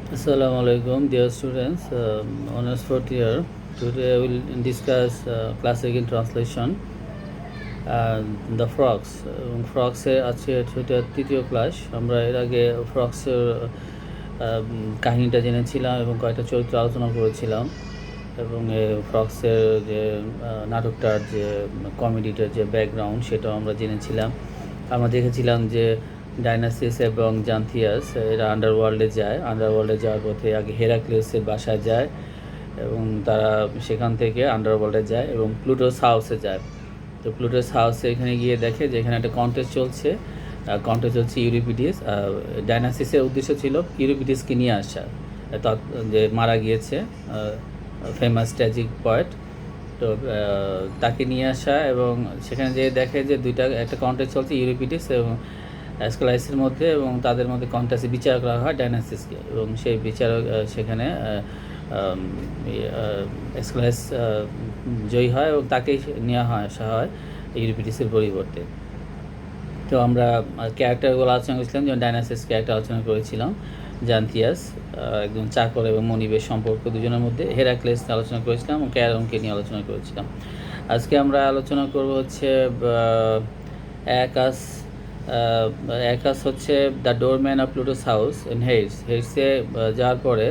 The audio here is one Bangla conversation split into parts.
Assalamu alaikum, dear students. Honors fourth year. Today I will discuss classical translation and the frogs. ফ্রক্সের আছে এটা তৃতীয় ক্লাস। আমরা এর আগে ফ্রক্সের কাহিনীটা জেনেছিলাম এবং কয়েকটা চরিত্র আলোচনা করেছিলাম এবং ফ্রক্সের যে নাটকটার যে কমেডিটার যে ব্যাকগ্রাউন্ড সেটাও আমরা জেনেছিলাম। আমরা দেখেছিলাম যে ডাইনাসিস এবং জান্থিয়াস এরা আন্ডারওয়ার্ল্ডে যায়। আন্ডারওয়ার্ল্ডে যাওয়ার পথে আগে হেরাক্লিয়াসের বাসায় যায় এবং তারা সেখান থেকে আন্ডারওয়ার্ল্ডে যায় এবং প্লুটোস হাউসে যায়। তো প্লুটোস হাউসে এখানে গিয়ে দেখে যে এখানে একটা কন্টেস্ট চলছে। ইউরিপিডিস। ডাইনাসিসের উদ্দেশ্য ছিল ইউরিপিডিসকে নিয়ে আসা, যে মারা গিয়েছে ফেমাস ট্র্যাজিক পয়েট। তো তাকে নিয়ে আসা এবং সেখানে যেয়ে দেখে যে একটা কন্টেস্ট চলছে ইউরিপিডিস এবং অ্যাসক্যালাইসের মধ্যে, এবং তাদের মধ্যে কন্টেস্টে বিচার করা হয় ডাইনাসিসকে এবং সেই বিচারক সেখানে অ্যাসক্যালাইস জয়ী হয় এবং তাকেই নেওয়া আসা হয় ইউরিপিডিসের পরিবর্তে। তো আমরা ক্যারেক্টারগুলো আলোচনা করেছিলাম, যেমন ডাইনাসিস ক্যারেক্টার আলোচনা করেছিলাম, জান্থিয়াস একজন চাকর এবং মনিবের সম্পর্ক দুজনের মধ্যে, হেরাক্লেস আলোচনা করেছিলাম এবং ক্যারনকে নিয়ে আলোচনা করেছিলাম। আজকে আমরা আলোচনা করব হচ্ছে অ্যাকাস হচ্ছে the doorman of প্লুটোস house in হেইটসে যাওয়ার পরে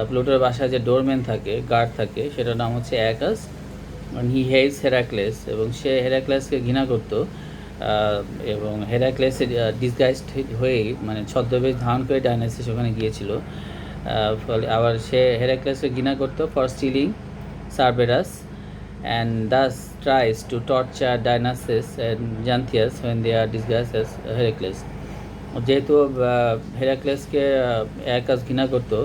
প্লুটোর বাসায় যে ডোরম্যান থাকে, গার্ড থাকে, সেটার নাম হচ্ছে অ্যাকাস। হি হেইটস হেরাক্লেস এবং সে হেরাক্লেসকে ঘৃণা করতো এবং হেরাক্লেসের ডিসগাইজড হয়েই মানে ছদ্মবেশ ধারণ করে ডাইনাসিস ওখানে গিয়েছিল। ফলে আবার সে হেরাক্লেসকে ঘৃণা করতো for stealing Cerberus and thus tries to torture Dionysus and Xanthias when they are disguised as Heracles. যেহেতু হেরাক্লেসকে অ্যাকাস ঘৃণা করতো,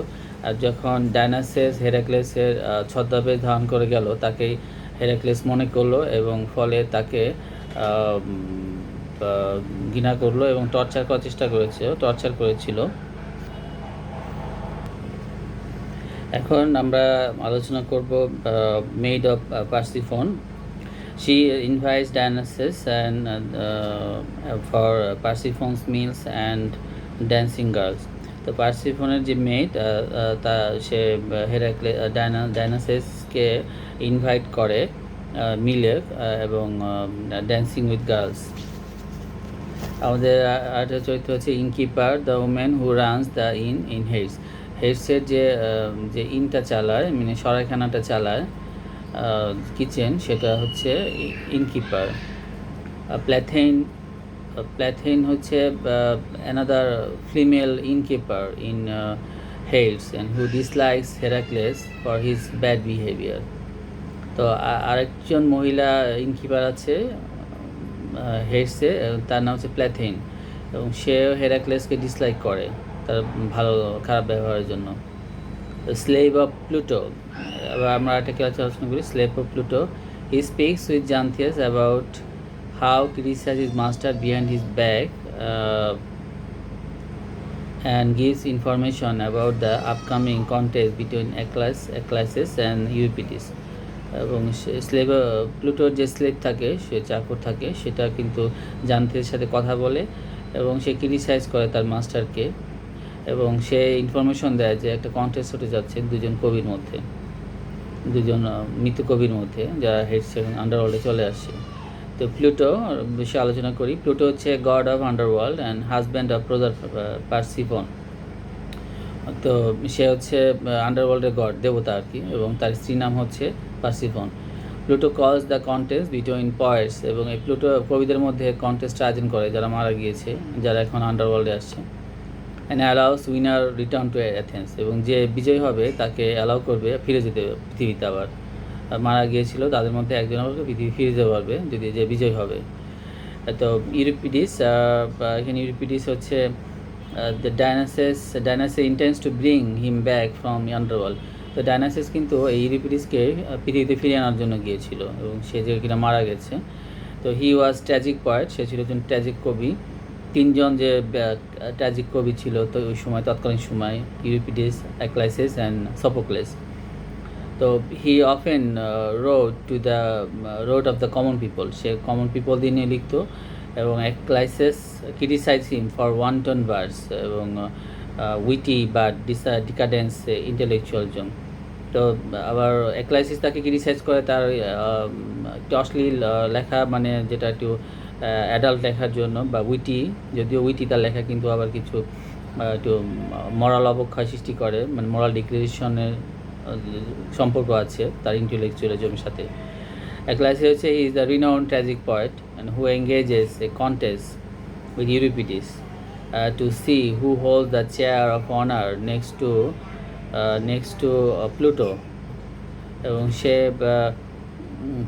আর যখন ডাইনাসিস হেরাক্লেসের ছদ্মবেশ ধারণ করে গেল, তাকেই হেরাক্লেস মনে করলো এবং ফলে তাকে ঘৃণা করলো এবং টর্চার করেছিল। এখন আমরা আলোচনা করব maid of Persephone. She invites Dionysus and for Persephone's meals and dancing girls. তো পার্সিফনের যে মেড, তা সে ডাইনাসিসকে ইনভাইট করে মিলে এবং ড্যান্সিং উইথ গার্লস। আমাদের আরেকটা চরিত্র হচ্ছে innkeeper, the woman who runs the inn হেডসের যে ইনটা চালায়, মানে সরাইখানাটা চালায়, কিচেন, সেটা হচ্ছে ইনকিপার। প্ল্যাথেইন হচ্ছে another female innkeeper in Hades and who dislikes Heracles for his bad behaviour. তো আরেকজন মহিলা ইনকিপার আছে হেডসে, তার নাম হচ্ছে প্ল্যাথেইন এবং সেও হেরাক্লেসকে ডিসলাইক করে তার খারাপ ব্যবহারের জন্য। স্লেভ অফ প্লুটো, এবার আমরা একটা ক্লাস আলোচনা করি। Slave of Pluto, he speaks with Xanthias about how criticise his master behind his back and gives information about the upcoming contest between Aclasis and Euripides. এবং প্লুটোর যে স্লেভ থাকে, সে চাকর থাকে, সেটা কিন্তু জান্থিয়াসের সাথে কথা বলে এবং সে ক্রিটিসাইজ করে তার মাস্টারকে এবং সে ইনফরমেশন দেয় যে একটা কন্টেস্ট হতে যাচ্ছে দুজন মৃত কবির মধ্যে, যারা হেডস এবং আন্ডারওয়ার্ল্ডে চলে আসছে। তো প্লুটো বিষয়ে আলোচনা করি। প্লুটো হচ্ছে god of underworld and husband of Persephone. তো সে হচ্ছে আন্ডারওয়ার্ল্ডের গড, দেবতা আর কি, এবং তার স্ত্রীর নাম হচ্ছে পার্সিফন। প্লুটো কলস দ্য কন্টেস্ট বিটুইন পয়েটস, এবং এই প্লুটো কবিদের মধ্যে কন্টেস্ট আয়োজন করে যারা মারা গিয়েছে, যারা এখন আন্ডারওয়ার্ল্ডে আসছে। And allows winner return to Athens, এবং যে বিজয়ী হবে তাকে অ্যালাউ করবে ফিরে যেতে পৃথিবীতে। আবার মারা গিয়েছিল তাদের মধ্যে একজন আবার পৃথিবী ফিরে যেতে পারবে যদি যে বিজয়ী হবে। তো ইউরিপিডিস, এখানে ইউরিপিডিস হচ্ছে the Dionysus intends to bring him back from underworld. তো ডাইনাসিস কিন্তু এই ইউরিপিডিসকে পৃথিবীতে ফিরিয়ে আনার জন্য গিয়েছিল এবং সে যে কিনা মারা গেছে। তো হি ওয়াজ ট্র্যাজিক পয়েট, সে ছিল একজন ট্র্যাজিক কবি। তিনজন যে ট্র্যাজিক কবি ছিল তো ওই সময়, তৎকালীন সময়, ইউরিপিডিস, অ্যাক্লাইসিস অ্যান্ড সফোক্লেস। তো he often wrote of the common people, সে কমন পিপল দিয়ে নিয়ে লিখতো এবং Aeschylus criticise him for wanton verse, এবং উইটি বা ডিকাডেন্স ইন্টেলেকচুয়ালিজম। তো আবার অ্যাক্লাইসিস তাকে ক্রিটিসাইজ করে তার একটু অশ্লীল লেখা, মানে যেটা একটু অ্যাডাল্ট লেখার জন্য, বা উইটি, যদিও উইটি তার লেখা কিন্তু আবার কিছু একটু মরাল অবক্ষয় সৃষ্টি করে, মানে মরাল ডিগ্রেডেশনের সম্পর্ক আছে তার ইন্টেলেকচুয়ালিজমের সাথে। অ্যাক্লাইসিস হচ্ছে is the renowned tragic poet and who engages a contest with Euripides to see who holds the chair of honor next to Pluto, এবং সে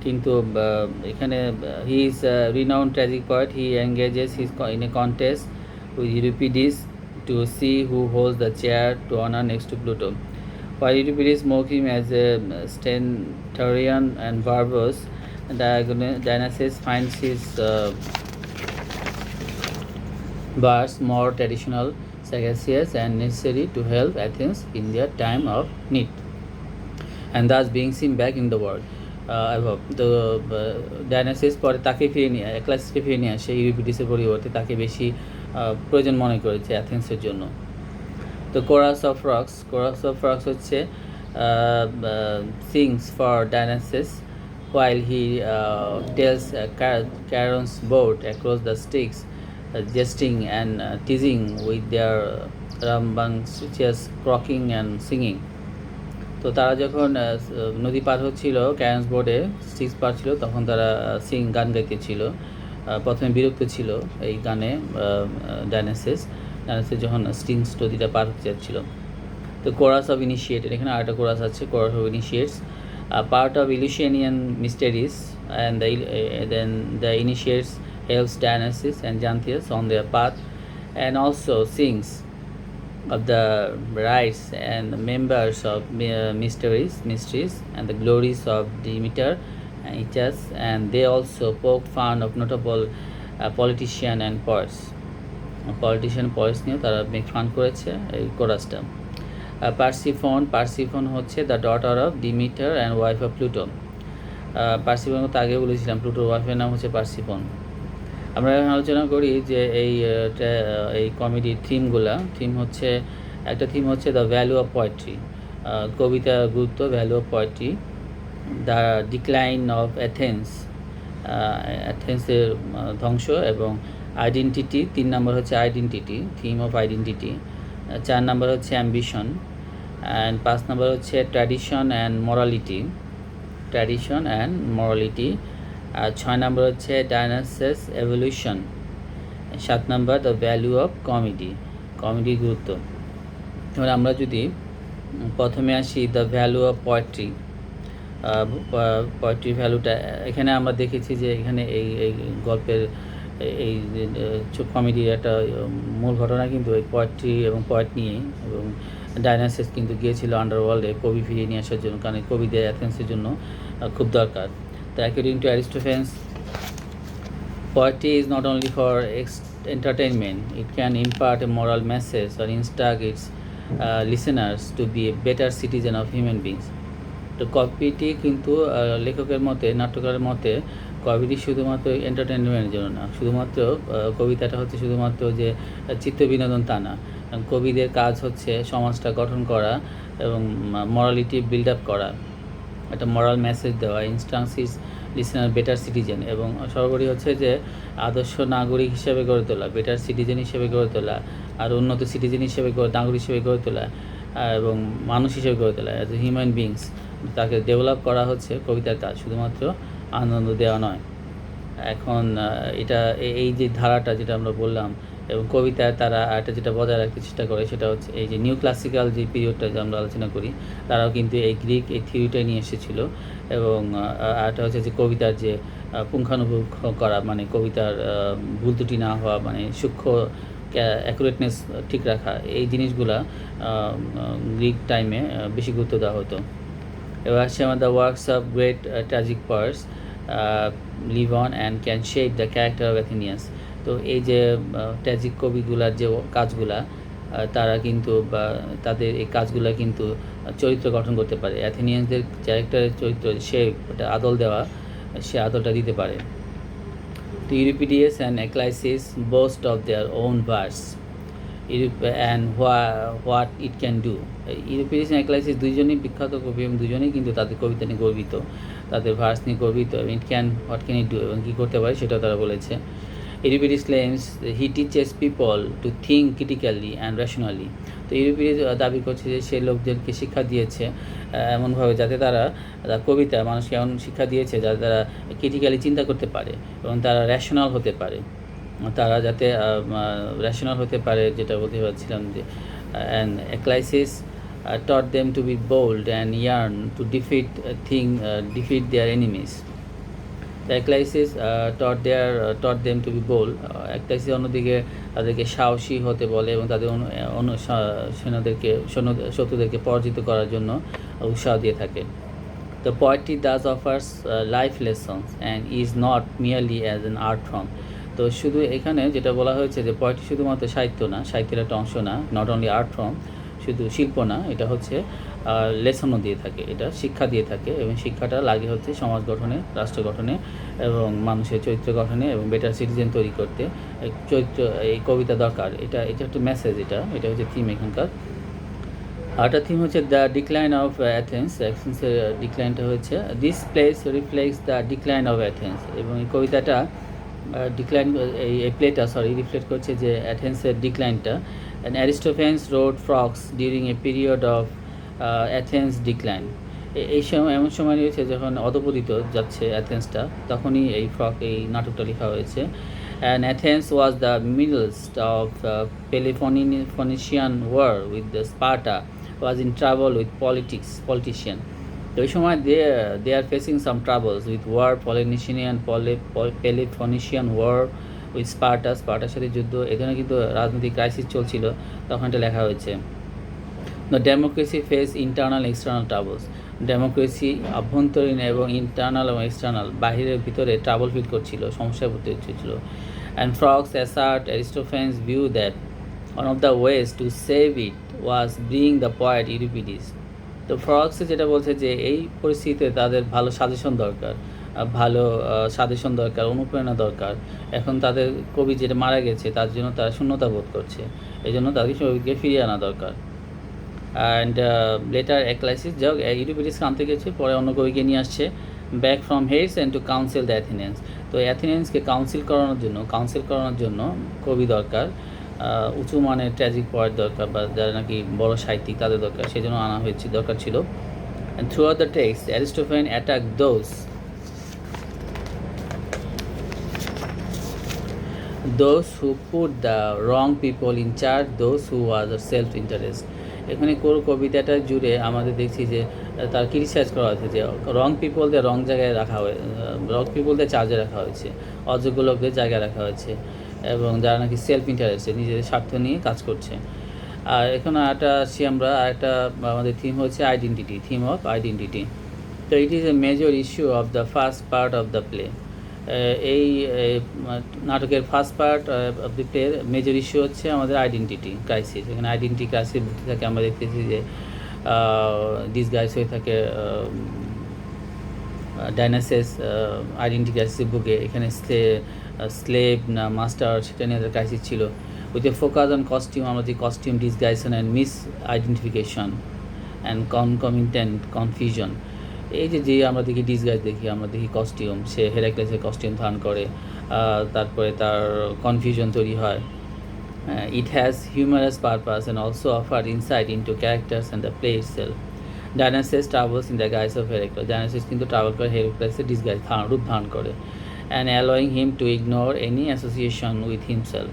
কিন্তু এখানে he is renowned tragic poet, he engages in a contest with Euripides to see who holds the chair to honor next to Pluto. While Euripides mocked him as a stentorian and verbose, Dionysius finds his verse more traditional, sagacious, and necessary to help Athens in their time of need, and thus brings him back in the world. তো ডায়নাসিস পরে তাকে ফিরিয়ে নিয়ে, অ্যাক্লাইসিসকে ফিরিয়ে নিয়ে আসে, ইউরিপিডিসের পরিবর্তে তাকে বেশি প্রয়োজন মনে করেছে অ্যাথেন্সের জন্য। তো কোরাস অফ রক্স হচ্ছে sings for Dionysus while he tells Charon's boat across the Styx, jesting and teasing with their rambunctious croaking and singing. তো তারা যখন নদী পার হচ্ছিল, ক্যারন্স বোর্ডে স্টিক্স পার ছিল, তখন তারা গান গাইতেছিল। প্রথমে বিরক্ত ছিল এই গানে ডায়নাসিস যখন স্টিংস নদীটা পার হতে যাচ্ছিল। তো কোরাস অফ ইনিশিয়েটেড, এখানে আরেকটা কোরাস আছে, chorus of initiates, part of Eleusinian mysteries, and then the initiates helps Dionysus and Xanthias on their path, and also sings of the rites and the members of mysteries and the glories of Demeter and Ichthys, and they also poke fun of notable politician and poets নিয়ে তারা মেক ফান করেছে এই কোরাসটা। পার্সিফন হচ্ছে the daughter of Demeter and wife of Pluto. Persephone তো আগে বলেছিলাম, প্লুটোর ওয়াইফের নাম হচ্ছে পার্সিফন। আমরা এখন আলোচনা করি যে এই কমেডির থিম হচ্ছে, একটা থিম হচ্ছে দ্য ভ্যালু অফ পোয়েট্রি, কবিতার গুরুত্ব, value of poetry, the decline of অ্যাথেন্সের ধ্বংস, এবং আইডেন্টিটি। 3 নম্বর হচ্ছে identity, theme of identity. 4 number হচ্ছে অ্যাম্বিশন, অ্যান্ড 5 নম্বর হচ্ছে ট্র্যাডিশন অ্যান্ড মরালিটি। আর 6 নম্বর হচ্ছে Dionysus evolution. 7 number the value of কমেডির গুরুত্ব। এবার আমরা যদি প্রথমে আসি দ্য ভ্যালু অফ পোয়েট্রি ভ্যালুটা, এখানে আমরা দেখেছি যে এখানে এই গল্পের এই কমেডির একটা মূল ঘটনা কিন্তু এই পোয়েট্রি এবং পোয়েট নিয়ে, এবং ডায়নাসিস কিন্তু গিয়েছিল আন্ডারওয়ার্ল্ডে কবি ফিরিয়ে নিয়ে আসার জন্য, কারণ কবিদের অ্যাথেন্সের জন্য খুব দরকার। তো according to Aristophanes, poetry is not only for entertainment, it can impart a moral message or instruct its listeners to be a better citizen of human beings. তো কবিটি কিন্তু লেখকের মতে, নাট্যকারের মতে, কবিটি শুধুমাত্র এন্টারটেনমেন্টের জন্য না, শুধুমাত্র কবিতাটা হচ্ছে শুধুমাত্র যে চিত্ত বিনোদন তা না। কবিদের কাজ হচ্ছে সমাজটা গঠন করা এবং মরালিটি বিল্ড আপ করা, একটা মরাল মেসেজ দেওয়া, ইনস্টান্সিস লিসেনার বেটার সিটিজেন, এবং সর্বোপরি হচ্ছে যে আদর্শ নাগরিক হিসেবে গড়ে তোলা, বেটার সিটিজেন হিসেবে গড়ে তোলা, আর উন্নত সিটিজেন হিসেবে নাগরিক হিসেবে গড়ে তোলা, এবং মানুষ হিসেবে গড়ে তোলা, অ্যাজ এ হিউম্যান বিংস তাকে ডেভেলপ করা হচ্ছে কবিতার কাজ, শুধুমাত্র আনন্দ দেওয়া নয়। এখন এটা এই যে ধারাটা যেটা আমরা বললাম, এবং কবিতায় তারা একটা যেটা বজায় রাখতে চেষ্টা করে সেটা হচ্ছে এই যে নিউ ক্লাসিক্যাল যে পিরিয়ডটা যে আমরা আলোচনা করি, তারাও কিন্তু এই গ্রিক এই থিওরিটাই নিয়ে এসেছিলো, এবং আরেকটা হচ্ছে যে কবিতার যে পুঙ্খানুপুঙ্খ করা, মানে কবিতার ভুল ত্রুটি না হওয়া, মানে সূক্ষ্ম অ্যাকুরেটনেস ঠিক রাখা, এই জিনিসগুলা গ্রিক টাইমে বেশি গুরুত্ব দেওয়া হতো। এবার আসছে আমাদের works of great tragic poets live on and can shape the character of Athenians. তো এই যে ট্র্যাজিক কবিগুলার যে কাজগুলা, তারা কিন্তু বা তাদের এই কাজগুলা কিন্তু চরিত্র গঠন করতে পারে, অ্যাথেনিয়ানদের ক্যারেক্টারের চরিত্র শেপ, ওটা আদল দেওয়া, সে আদলটা দিতে পারে। তো Euripides and Aeschylus boast of their own verse, and what it can do. Euripides and Aeschylus দুইজনই বিখ্যাত কবি এবং দুজনেই কিন্তু তাদের কবিতা নিয়ে গর্বিত, তাদের ভার্স নিয়ে গর্বিত, এবং হোয়াট ক্যান ইট ডু এবং কী করতে পারে সেটাও তারা বলেছে। Euripides claims he teaches people to think critically and rationally. তো ইউরিপিডিস দাবি করছে যে সে লোকদেরকে শিক্ষা দিয়েছে এমনভাবে যাতে তারা কবিতা মানুষকে এমন শিক্ষা দিয়েছে যাতে তারা ক্রিটিক্যালি চিন্তা করতে পারে এবং তারা রেশনাল হতে পারে, তারা যাতে রেশনাল হতে পারে, যেটা বলতে পারছিলাম যে and Aeschylus taught them to be bold and yearn to defeat their enemies. Aeschylus taught them to be bold. Aeschylus অন্যদিকে তাদেরকে সাহসী হতে বলে এবং তাদের শত্রুদেরকে পরাজিত করার জন্য উৎসাহ দিয়ে থাকে। The poetry thus offers life lessons and is not merely as an art form. তো শুধু এখানে যেটা বলা হয়েছে যে পোয়েট্রি শুধুমাত্র সাহিত্য না, সাহিত্যের একটা অংশ না, নট অনলি আর্ট ফর্ম, শুধু শিল্প না, এটা হচ্ছে লেসনও দিয়ে থাকে, এটা শিক্ষা দিয়ে থাকে এবং শিক্ষাটা লাগে হচ্ছে সমাজ গঠনে, রাষ্ট্র গঠনে এবং মানুষের চরিত্র গঠনে এবং বেটার সিটিজেন তৈরি করতে এই কবিতা দরকার। এটা একটা মেসেজ, এটা হচ্ছে থিম এখানকার। আরেকটা থিম হচ্ছে দ্য ডিক্লাইন অফ অ্যাথেন্সের ডিক্লাইনটা হচ্ছে this place reflects the decline of Athens. এবং এই কবিতাটা রিফ্লেক্ট করছে যে অ্যাথেন্সের ডিক্লাইনটা। And Aristophanes wrote Frogs during a period of Athens decline. এই সময় এমন সময় রয়েছে যখন অধপতিত যাচ্ছে অ্যাথেন্সটা, তখনই এই নাটকটা লেখা হয়েছে। And Athens was the midst of Peloponnesian war with the Sparta was in trouble with politician. তো এই সময় they are facing some troubles with war, Peloponnesian war with Spartaর সাথে যুদ্ধ, এই ধরনের কিন্তু রাজনৈতিক ক্রাইসিস চলছিল, তখন এটা লেখা হয়েছে। The democracy face internal external troubles. Democracy অভ্যন্তরীণ এবং ইন্টারনাল এবং এক্সটার্নাল, বাহিরের ভিতরে ট্রাবল ফিল করছিল, সমস্যায় পড়তে হচ্ছিল। And Frogs assert Aristophanes view that one of the ways to save it was bring the poet Euripides. তো ফ্রক্সে যেটা বলছে যে এই পরিস্থিতিতে তাদের ভালো সাজেশন দরকার, অনুপ্রেরণা দরকার। এখন তাদের কবি যেটা মারা গেছে তার জন্য তারা শূন্যতা বোধ করছে, এই জন্য তাদেরকে কবিকে ফিরিয়ে আনা দরকার। অ্যান্ড লেটার অ্যাক্লাইসিস ইউরিপিডিসকে আনতে গেছে, পরে অন্য কবিকে নিয়ে আসছে back from Hades and to council the Athenians. তো অ্যাথেনিয়ান্সকে কাউন্সিল করানোর জন্য কবি দরকার, উঁচু মানের ট্র্যাজিক পয়েট দরকার, বা যারা নাকি বড় সাহিত্যিক তাদের দরকার, সেই জন্য আনা হয়েছে, দরকার ছিল। And throughout the text Aristophanes attack those who put the wrong people in charge, those who are the self-interest. এখানে কবিতাটা জুড়ে আমাদের দেখছি যে তার ক্রিটিসাইজ করা হয়েছে যে রং পিপলদের রং জায়গায় রাখা হয়েছে, রং পিপলদের চার্জে রাখা হয়েছে, অযোগ্য লোকদের জায়গায় রাখা হয়েছে এবং যারা নাকি সেলফ ইন্টারেস্টে নিজেদের স্বার্থ নিয়ে কাজ করছে। আর এখন আরেকটা আমাদের থিম হচ্ছে আইডেন্টিটি, থিম অফ আইডেন্টিটি। তো it is a major issue of the first part of the play. এই নাটকের first part of the play major issue হচ্ছে আমাদের আইডেন্টিটি ক্রাইসিস। এখানে আইডেন্টিটি ক্রাইসিস ভুগতে থাকে, আমরা দেখতেছি যে ডিসগাইজ হয়ে থাকে, ডাইনাসিস আইডেন্টিটি ক্রাইসিস ভুগে। এখানে স্লেভ না মাস্টার সেটা নিয়ে ক্রাইসিস ছিল। With a focus on costume, আমরা যে costume disguisation and misidentification and concomitant confusion. এই যে আমরা দেখি ডিসগাইজ আমরা দেখি কস্টিউম, সে হেরাক্লেসের কস্টিউম ধারণ করে, তারপরে তার কনফিউশন তৈরি হয়। It has humorous purpose and also offer insight into characters and the play itself. Dionysus travels in the guise of Heracles, Dionysus কিন্তু ট্রাভেল করে হেরাক্লেসের ডিসগাইজ রূপ ধারণ করে। And allowing him to ignore any association with himself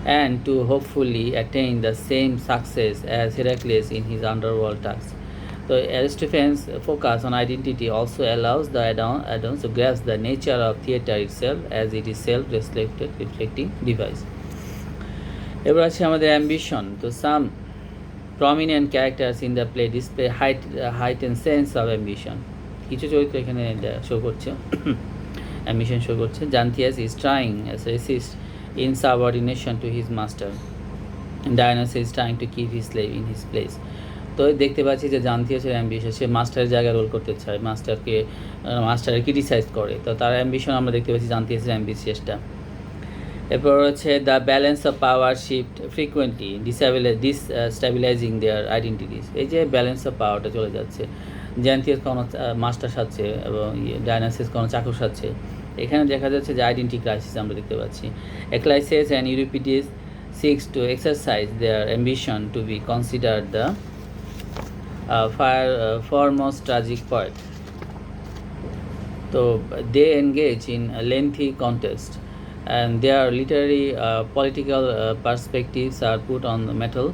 and to hopefully attain the same success as Heracles in his underworld task. So Aristophanes' focus on identity also allows the add-ons to grasp the nature of theatre itself as it is self-reflecting device. এবার আছে আমাদের ambition. So some prominent characters in the play display heightened sense of ambition. কিছু চরিত্র এখানে শো করছে, ambition শো করছে। Xanthias is trying as resist in subordination to his master. Dionysus is trying to keep his slave in his place. তো দেখতে পাচ্ছি যে জান্থিয়াসের অ্যাম্বিশন, সে মাস্টারের জায়গায় রোল করতে চায়, মাস্টারের ক্রিটিসাইজ করে। তো তার অ্যাম্বিশন আমরা দেখতে পাচ্ছি জান্থিয়াসের অ্যাম্বিশিয়াসটা। এরপর হচ্ছে the balance of power shift frequently destabilising their identities. এই যে ব্যালেন্স অফ পাওয়ারটা চলে যাচ্ছে, জ্যান্থিয়াস কোনো মাস্টার সাজছে এবং ডায়নাসিস কোনো চাকর সাজছে, এখানে দেখা যাচ্ছে যে আইডেন্টি ক্রাইসিস আমরা দেখতে পাচ্ছি। Aeschylus and Euripides seeks to exercise their ambition to be considered the foremost tragic poet. So they engage in a lengthy contest, and their literary political perspectives are put on the metal,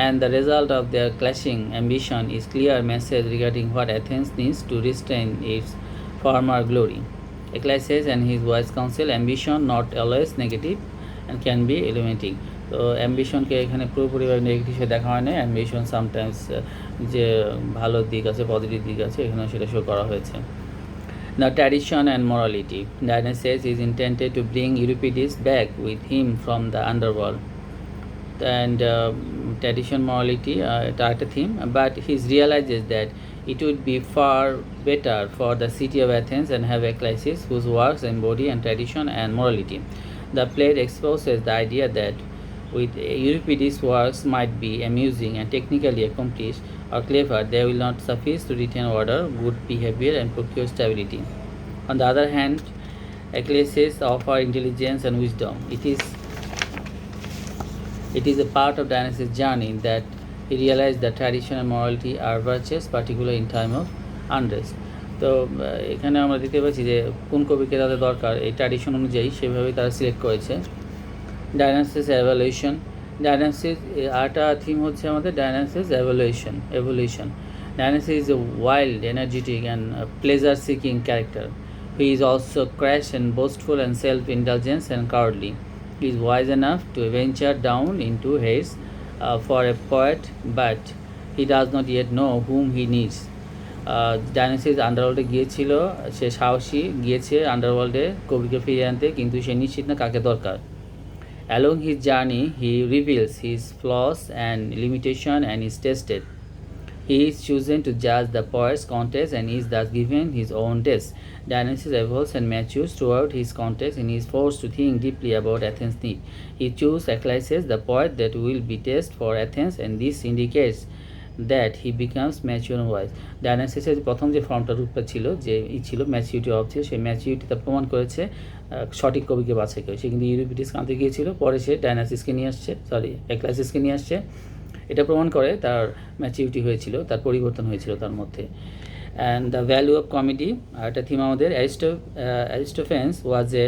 and the result of their clashing ambition is clear message regarding what Athens needs to restrain its former glory. Ecclesiastes and his wise counsel, ambition not always negative and can be illuminating. তো অ্যাম্বিশনকে এখানে পুরোপুরিভাবে নেগেটিভ হিসেবে দেখা হয় না, অ্যাম্বিশন সামটাইমস যে ভালো দিক আছে, পজিটিভ দিক আছে, এখানে সেটা শো করা হয়েছে। Now, tradition and morality. Dionysus is intended to bring Euripides back with him from the underworld. And tradition, morality, এটা একটা theme, but he realizes that it would be far better for the city of Athens and have Ecclesiastes whose works embody and tradition and morality. The play exposes the idea that with Euripides' works might be amusing and technically accomplished or clever, they will not suffice to retain order, good behavior, and procure stability. On the other hand, Ecclesiastes offer intelligence and wisdom. It is a part of Dionysus' journey that he realized that tradition and morality are virtues, particularly in time of unrest. তো এখানে আমরা দেখতে পাচ্ছি যে কোন কবিকে তাদের দরকার, এই ট্র্যাডিশন অনুযায়ী সেভাবেই তারা সিলেক্ট করেছে। ডায়নাসিস এভলিউশন। ডায়নাসিস আরেকটা থিম হচ্ছে আমাদের ডায়নাসিস evolution. Dionysus is a wild, energetic, and pleasure-seeking character. He is also crass and boastful and self-indulgent and cowardly. He is wise enough to venture down into Hades for a poet, but he does not yet know whom he needs. ডায়নাসিস আন্ডারওয়ার্ল্ডে গিয়েছিল, সে সাহসী, গিয়েছে আন্ডারওয়ার্ল্ডে কবিকে ফিরিয়ে আনতে, কিন্তু সে নিশ্চিত না কাকে দরকার। Along his journey, he reveals his flaws and limitation and is tested. He is chosen to judge the poet's contest and is thus given his own test. Dionysus evolves and matures throughout his contest and is forced to think deeply about Athens' need. He chooses Ecclesiastes, the poet that will be test for Athens, and this indicates that he becomes mature and wise. ডায়নাসিসের প্রথম যে রূপটা ছিল, যে ছিল ম্যাচিউরিটি অফ, সেই ম্যাচিউরিটিটা প্রমাণ করেছে সঠিক কবিকে বাছাই করে। সে কিন্তু ইউরিপিডিস আনতে গিয়েছিল, পরে সে ডায়নাসিসকে নিয়ে আসছে, এক্লাইসিসকে নিয়ে আসছে। এটা প্রমাণ করে তার ম্যাচিউরিটি হয়েছিল, তার পরিবর্তন হয়েছিল তার মধ্যে। And the value of comedy, একটা থিম আমাদের। Aristophanes was a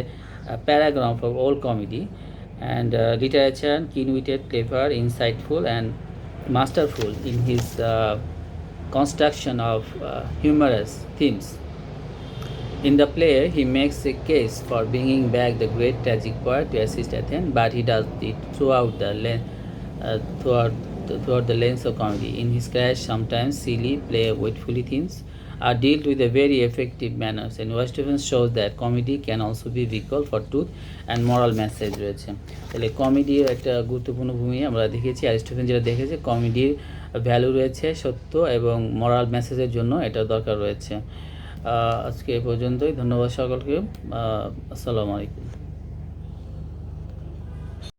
paragraph of all comedy and literature, keen-witted, clever, insightful, and masterful in his construction of humorous themes. In the play, he makes a case for bringing back the great tragic poet to assist Athens, but he does it throughout the lens of comedy. In his crash, sometimes silly, play witfully themes are dealt with a very effective manners, and Westphal shows that comedy can also be vehicle for truth and moral message রয়েছে। তাহলে কমেডির একটা গুরুত্বপূর্ণ ভূমিকা আমরা দেখেছি, অ্যারিস্টোফেন যেটা দেখেছে, কমেডির ভ্যালু রয়েছে সত্য এবং মরাল মেসেজের জন্য এটা দরকার রয়েছে। আজকে এ পর্যন্তই, ধন্যবাদ সকলকে, আসসালামু আলাইকুম।